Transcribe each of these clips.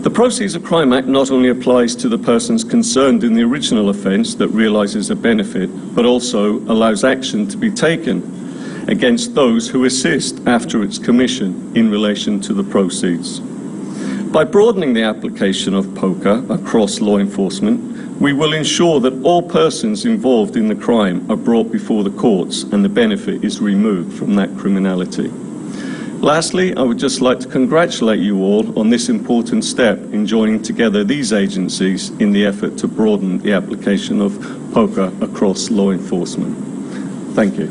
The Proceeds of Crime Act not only applies to the persons concerned in the original offence that realises a benefit, but also allows action to be taken against those who assist after its commission in relation to the proceeds. By broadening the application of POCA across law enforcement, we will ensure that all persons involved in the crime are brought before the courts and the benefit is removed from that criminality. Lastly, I would just like to congratulate you all on this important step in joining together these agencies in the effort to broaden the application of POCA across law enforcement. Thank you.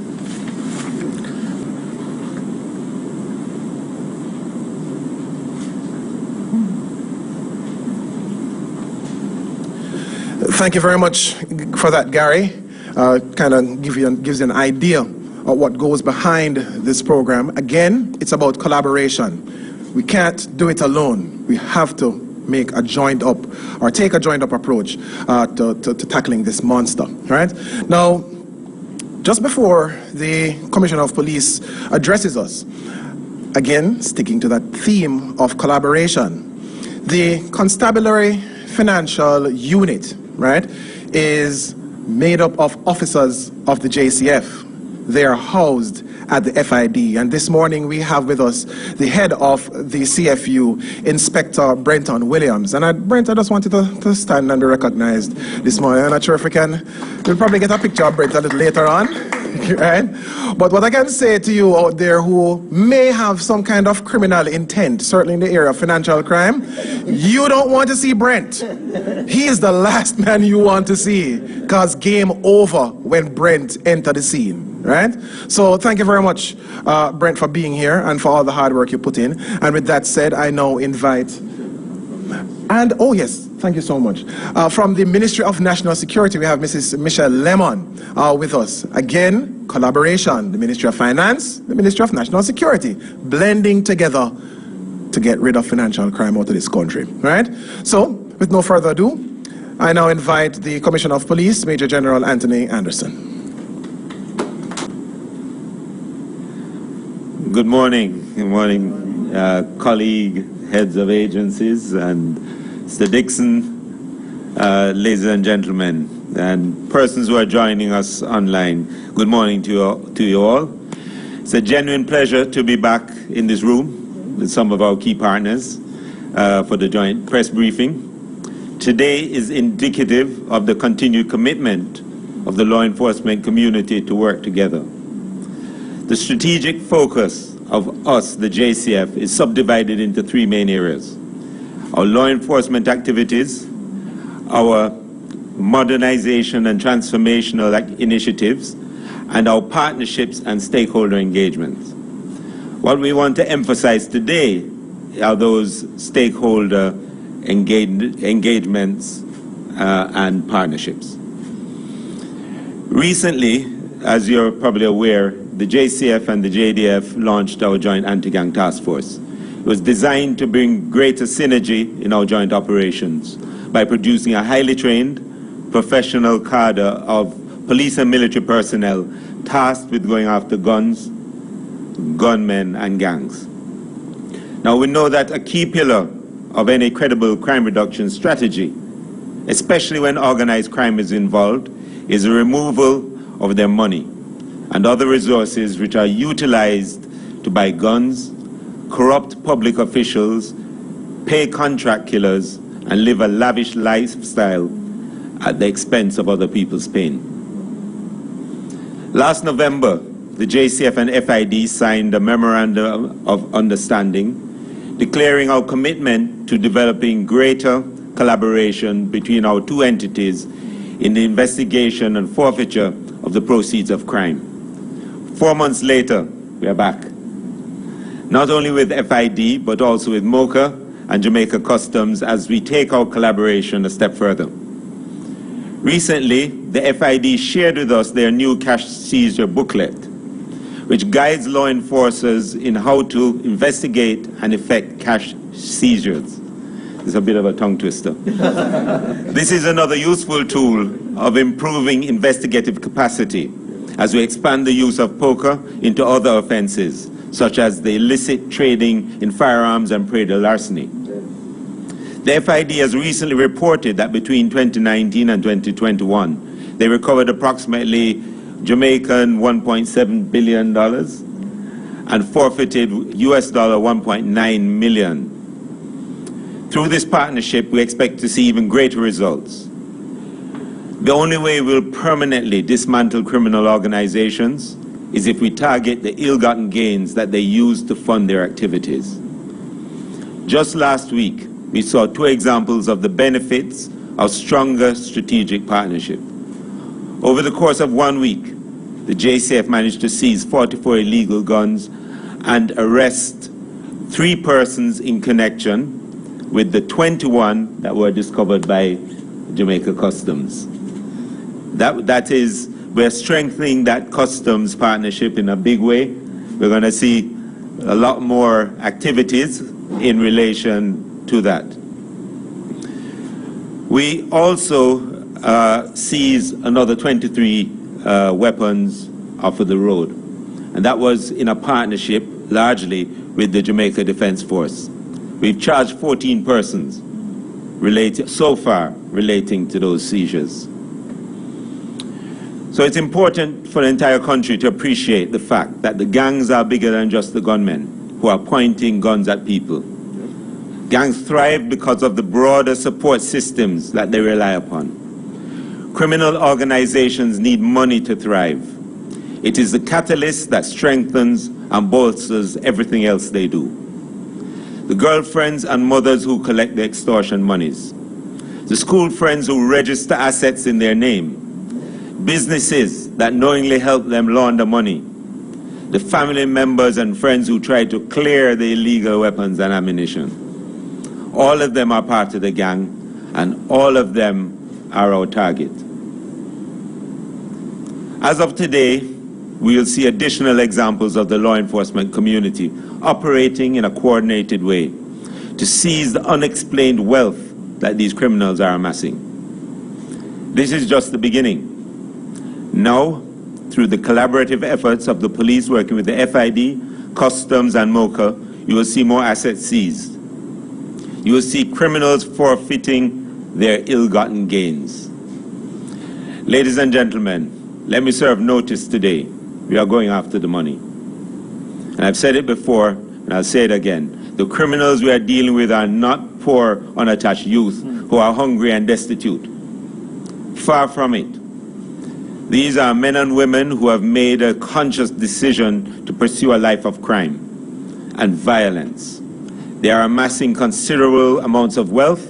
Thank you very much for that, Gary. Kind of gives you an idea of what goes behind this program. Again, it's about collaboration. We can't do it alone. We have to make a joined up or take a joined up approach to tackling this monster, right? Now, just before the Commissioner of Police addresses us, again, sticking to that theme of collaboration, the Constabulary Financial Unit, right, is made up of officers of the JCF. They are housed at the FID, and this morning we have with us the head of the CFU, Inspector Brenton Williams. And Brent, I just wanted to stand and be recognized this morning. I'm not sure if we can, we'll probably get a picture of Brent a little later on, right? But what I can say to you out there who may have some kind of criminal intent, certainly in the area of financial crime, you don't want to see Brent. He is the last man you want to see, because game over when Brent entered the scene. Right? So thank you very much, Brent, for being here and for all the hard work you put in. And with that said, I now invite, and oh yes, thank you so much. From the Ministry of National Security, we have Mrs. Michelle Lemon with us. Again, collaboration, the Ministry of Finance, the Ministry of National Security, blending together to get rid of financial crime out of this country. Right? So, with no further ado, I now invite the Commissioner of Police, Major General Anthony Anderson. Good morning. Good morning, colleague, heads of agencies, and Mr. Dixon, ladies and gentlemen, and persons who are joining us online. Good morning to you all. It's a genuine pleasure to be back in this room with some of our key partners for the joint press briefing. Today is indicative of the continued commitment of the law enforcement community to work together. The strategic focus of us, the JCF, is subdivided into three main areas: our law enforcement activities, our modernization and transformational initiatives, and our partnerships and stakeholder engagements. What we want to emphasize today are those stakeholder engagements and partnerships. Recently, as you're probably aware, the JCF and the JDF launched our joint anti-gang task force. It was designed to bring greater synergy in our joint operations by producing a highly trained, professional cadre of police and military personnel tasked with going after guns, gunmen, and gangs. Now, we know that a key pillar of any credible crime reduction strategy, especially when organized crime is involved, is the removal of their money and other resources which are utilized to buy guns, corrupt public officials, pay contract killers, and live a lavish lifestyle at the expense of other people's pain. Last November, the JCF and FID signed a memorandum of understanding declaring our commitment to developing greater collaboration between our two entities in the investigation and forfeiture of the proceeds of crime. 4 months later, we are back. Not only with FID, but also with MOCA and Jamaica Customs as we take our collaboration a step further. Recently, the FID shared with us their new cash seizure booklet, which guides law enforcers in how to investigate and effect cash seizures. It's a bit of a tongue twister. This is another useful tool of improving investigative capacity as we expand the use of POCA into other offenses, such as the illicit trading in firearms and predatory larceny. The FID has recently reported that between 2019 and 2021, they recovered approximately Jamaican $1.7 billion and forfeited US $1.9 million. Through this partnership, we expect to see even greater results. The only way we'll permanently dismantle criminal organizations is if we target the ill-gotten gains that they use to fund their activities. Just last week, we saw 2 examples of the benefits of stronger strategic partnership. Over the course of 1 week, the JCF managed to seize 44 illegal guns and arrest 3 persons in connection with the 21 that were discovered by Jamaica Customs. That is, we're strengthening that customs partnership in a big way. We're going to see a lot more activities in relation to that. We also seized another 23 weapons off of the road, and that was in a partnership largely with the Jamaica Defense Force. We've charged 14 persons so far relating to those seizures. So it's important for the entire country to appreciate the fact that the gangs are bigger than just the gunmen who are pointing guns at people. Gangs thrive because of the broader support systems that they rely upon. Criminal organizations need money to thrive. It is the catalyst that strengthens and bolsters everything else they do. The girlfriends and mothers who collect the extortion monies, the school friends who register assets in their name, businesses that knowingly help them launder money, the family members and friends who try to clear the illegal weapons and ammunition. All of them are part of the gang, and all of them are our target. As of today, we will see additional examples of the law enforcement community operating in a coordinated way to seize the unexplained wealth that these criminals are amassing. This is just the beginning. Now, through the collaborative efforts of the police working with the FID, Customs and MOCA, you will see more assets seized. You will see criminals forfeiting their ill-gotten gains. Ladies and gentlemen, let me serve notice today. We are going after the money. And I've said it before, and I'll say it again. The criminals we are dealing with are not poor, unattached youth who are hungry and destitute. Far from it. These are men and women who have made a conscious decision to pursue a life of crime and violence. They are amassing considerable amounts of wealth,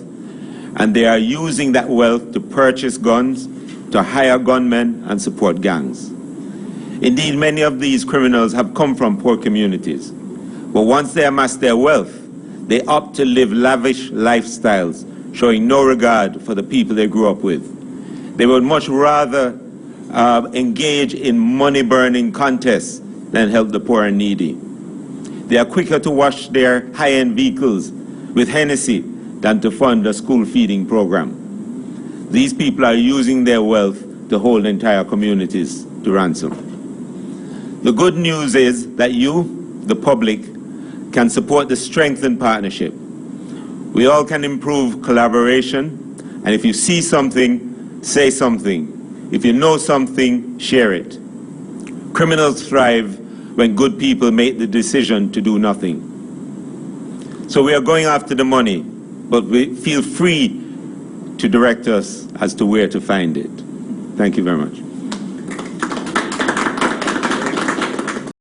and they are using that wealth to purchase guns, to hire gunmen, and support gangs. Indeed, many of these criminals have come from poor communities. But once they amass their wealth, they opt to live lavish lifestyles, showing no regard for the people they grew up with. They would much rather engage in money-burning contests than help the poor and needy. They are quicker to wash their high-end vehicles with Hennessy than to fund a school feeding program. These people are using their wealth to hold entire communities to ransom. The good news is that you, the public, can support the strengthened partnership. We all can improve collaboration, and if you see something, say something. If you know something, share it. Criminals thrive when good people make the decision to do nothing. So we are going after the money, but we feel free to direct us as to where to find it. Thank you very much.